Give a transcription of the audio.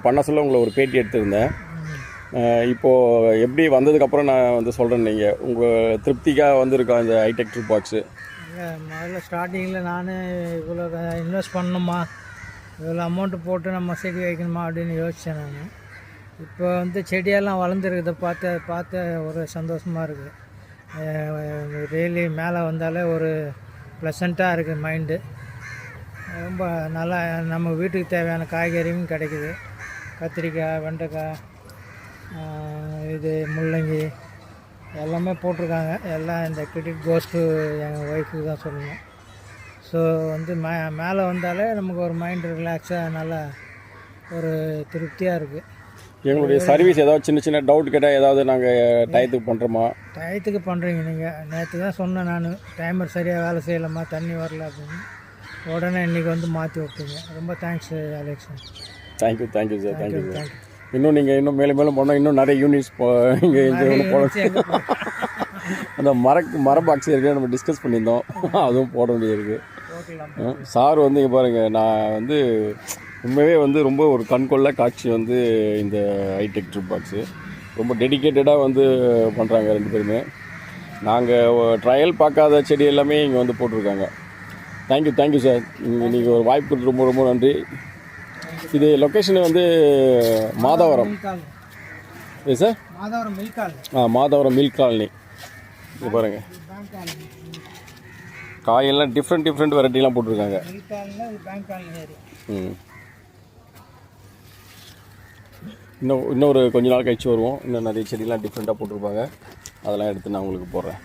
பண்ண சொல்ல உங்களை ஒரு பேட்டி எடுத்திருந்தேன். இப்போது எப்படி வந்ததுக்கப்புறம் நான் வந்து சொல்கிறேன், நீங்கள் உங்கள் திருப்திக்காக வந்திருக்கோம் இந்த ஹைடெக் ட்ரூப் பாக்ஸு. இல்லை, முதல்ல ஸ்டார்டிங்கில் நான் இவ்வளோ இன்வெஸ்ட் பண்ணணுமா, இவ்வளோ அமௌண்ட்டு போட்டு நம்ம செடி வைக்கணுமா அப்படின்னு யோசித்தேன் நான். இப்போ வந்து செடியெல்லாம் வளர்ந்துருக்குது, பார்த்து ஒரு சந்தோஷமாக இருக்குது. டெய்லி மேலே வந்தாலே ஒரு ப்ளசண்ட்டாக இருக்குது மைண்டு. ரொம்ப நல்லா நம்ம வீட்டுக்கு தேவையான காய்கறியும் கிடைக்குது. கத்திரிக்காய், வெண்டைக்காய், இது முள்ளங்கி எல்லாமே போட்டிருக்காங்க. எல்லாம் இந்த கிரெடிட் கோஸ்ட்டு எங்கள் ஒய்ஃபுக்கு தான் சொல்லணும். ஸோ வந்து மேலே வந்தாலே நமக்கு ஒரு மைண்டு ரிலாக்ஸாக நல்லா ஒரு திருப்தியாக இருக்குது. எங்களுடைய சர்வீஸ் ஏதாவது சின்ன சின்ன டவுட் கேட்டால் ஏதாவது நாங்கள் டயத்துக்கு பண்ணுறோமா? டயத்துக்கு பண்ணுறீங்க நீங்கள். நேற்று தான் சொன்னேன் நான், டைமர் சரியாக வேலை செய்யலாமா, தண்ணி வரல அப்படின்னு. உடனே இன்றைக்கி வந்து மாற்றி விட்டீங்க. ரொம்ப thanks Alex. Thank you sir, thank you sir. இன்னும் நீங்கள் இன்னும் மேலும் போனால் இன்னும் நிறைய யூனிட்ஸ் இங்கே ஒன்று போட அந்த மர பாக்ஸ் இருக்குது, நம்ம டிஸ்கஸ் பண்ணியிருந்தோம், அதுவும் போட வேண்டியது. சார் வந்து இங்கே பாருங்கள், நான் வந்து உண்மையே வந்து ரொம்ப ஒரு கண்கொள்ள காட்சி வந்து இந்த ஹைடெக் ட்ரூப் பாக்ஸு ரொம்ப டெடிக்கேட்டடாக வந்து பண்ணுறாங்க ரெண்டு பேருமே. நாங்கள் ட்ரையல் பார்க்காத செடி எல்லாமே இங்கே வந்து போட்டிருக்காங்க. Thank you sir. நீங்கள் ஒரு வாய்ப்பு கொடுத்து ரொம்ப ரொம்ப நன்றி. இது லொக்கேஷன் வந்து மாதவரம். இது சார் மாதவரம் மில்க் காலனி. இது பாருங்கள், காயெல்லாம் டிஃப்ரெண்ட் வெரைட்டிலாம் போட்டிருக்காங்க. இன்னொரு கொஞ்ச நாள் கழிச்சு வருவோம். இன்னும் நிறைய செடிலாம் டிஃப்ரெண்ட்டாக போட்டிருப்பாங்க. அதெல்லாம் எடுத்து நான் உங்களுக்கு போடுறேன்.